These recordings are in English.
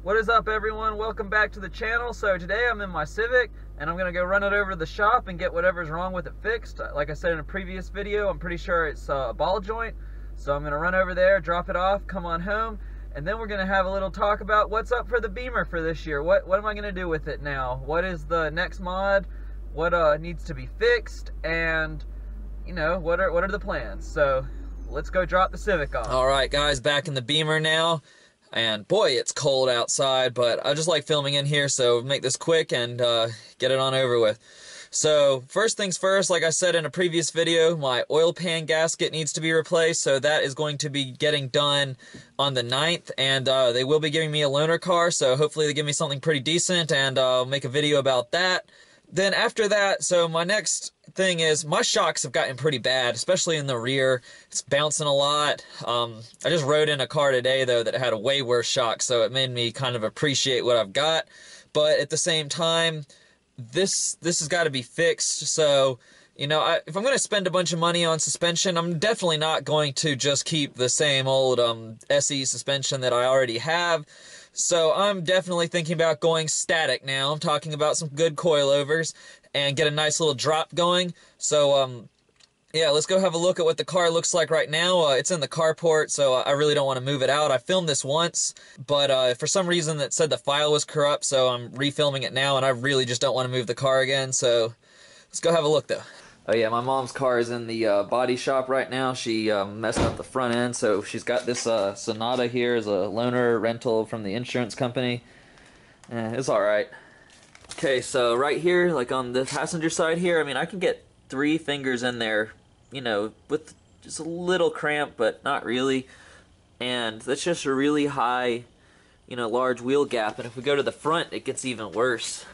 What is up, everyone? Welcome back to the channel. So today I'm in my Civic and I'm gonna go run it over to the shop and get whatever's wrong with it fixed. Like I said in a previous video, I'm pretty sure it's a ball joint. So I'm gonna run over there, drop it off, come on home, and then we're gonna have a little talk about what's up for the Beamer for this year. What am I gonna do with it now? What is the next mod? What needs to be fixed? And you know, what are the plans? So let's go drop the Civic off. All right, guys, back in the Beamer now. And boy, it's cold outside, but I just like filming in here, so make this quick and get it on over with. So first things first, like I said in a previous video, my oil pan gasket needs to be replaced, so that is going to be getting done on the 9th, and they will be giving me a loaner car, so hopefully they give me something pretty decent, and I'll make a video about that. Then after that, so my next thing is my shocks have gotten pretty bad, especially in the rear. It's bouncing a lot. I just rode in a car today, though, that had a way worse shock, so it made me kind of appreciate what I've got. But at the same time, this has got to be fixed. So, you know, if I'm going to spend a bunch of money on suspension, I'm definitely not going to just keep the same old SE suspension that I already have. So I'm definitely thinking about going static now. I'm talking about some good coilovers and get a nice little drop going. So, yeah, let's go have a look at what the car looks like right now. It's in the carport, so I really don't want to move it out. I filmed this once, but for some reason it said the file was corrupt, so I'm refilming it now, and I really just don't want to move the car again. So let's go have a look, though. Oh yeah, my mom's car is in the body shop right now. She messed up the front end, so she's got this Sonata here as a loaner rental from the insurance company. It's alright. Okay, so right here, like on the passenger side here, I mean, I can get 3 fingers in there, you know, with just a little cramp, but not really. And that's just a really high, you know, large wheel gap. And if we go to the front, it gets even worse.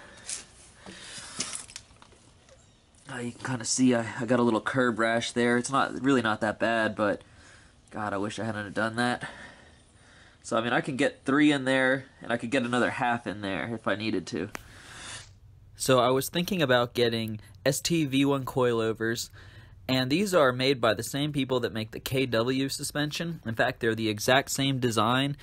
You can kind of see I got a little curb rash there. It's really not that bad, but God, I wish I hadn't done that. So I mean, I can get 3 in there, and I could get another half in there if I needed to. So I was thinking about getting ST-V1 coilovers, and these are made by the same people that make the KW suspension. In fact, they're the exact same design.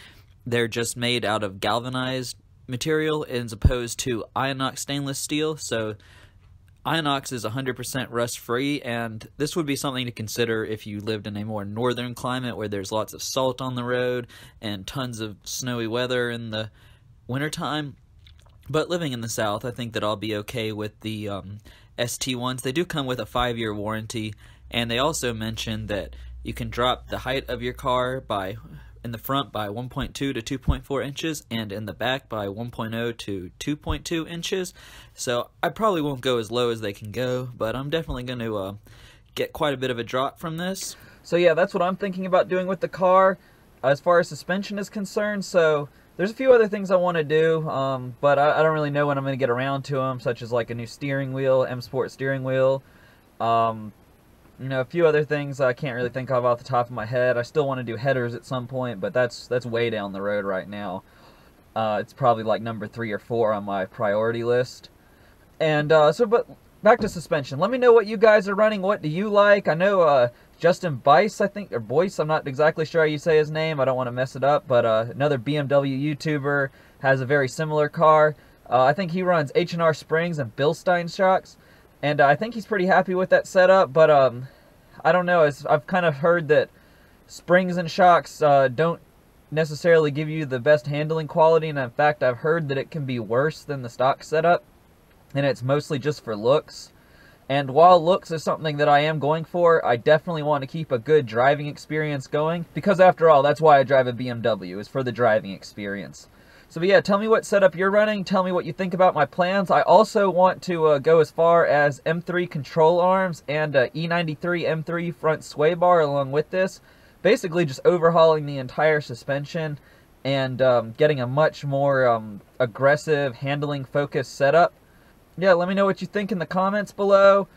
They're just made out of galvanized material as opposed to Inox stainless steel. So Inox is 100% rust-free, and this would be something to consider if you lived in a more northern climate where there's lots of salt on the road and tons of snowy weather in the wintertime. But living in the south, I think that I'll be okay with the ST ones. They do come with a 5-year warranty, and they also mention that you can drop the height of your car in the front by 1.2 to 2.4 inches, and in the back by 1.0 to 2.2 inches. So I probably won't go as low as they can go, but I'm definitely going to get quite a bit of a drop from this. So yeah, that's what I'm thinking about doing with the car as far as suspension is concerned. So there's a few other things I want to do, but I don't really know when I'm going to get around to them, such as like a new steering wheel, M Sport steering wheel. You know, a few other things I can't really think of off the top of my head. I still want to do headers at some point, but that's way down the road right now. It's probably like number 3 or 4 on my priority list. And but back to suspension. Let me know what you guys are running. What do you like? I know Justin Bice, I think, or Boyce, I'm not exactly sure how you say his name. I don't want to mess it up, but another BMW YouTuber has a very similar car. I think he runs H&R Springs and Bilstein shocks. And I think he's pretty happy with that setup, but I don't know. I've kind of heard that springs and shocks don't necessarily give you the best handling quality, and in fact, I've heard that it can be worse than the stock setup, and it's mostly just for looks. And while looks is something that I am going for, I definitely want to keep a good driving experience going, because after all, that's why I drive a BMW, is for the driving experience. So yeah, tell me what setup you're running, tell me what you think about my plans. I also want to go as far as M3 control arms and E93 M3 front sway bar along with this. Basically just overhauling the entire suspension and getting a much more aggressive handling focused setup. Yeah, let me know what you think in the comments below.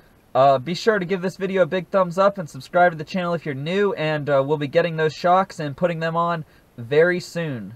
Be sure to give this video a big thumbs up and subscribe to the channel if you're new, and we'll be getting those shocks and putting them on very soon.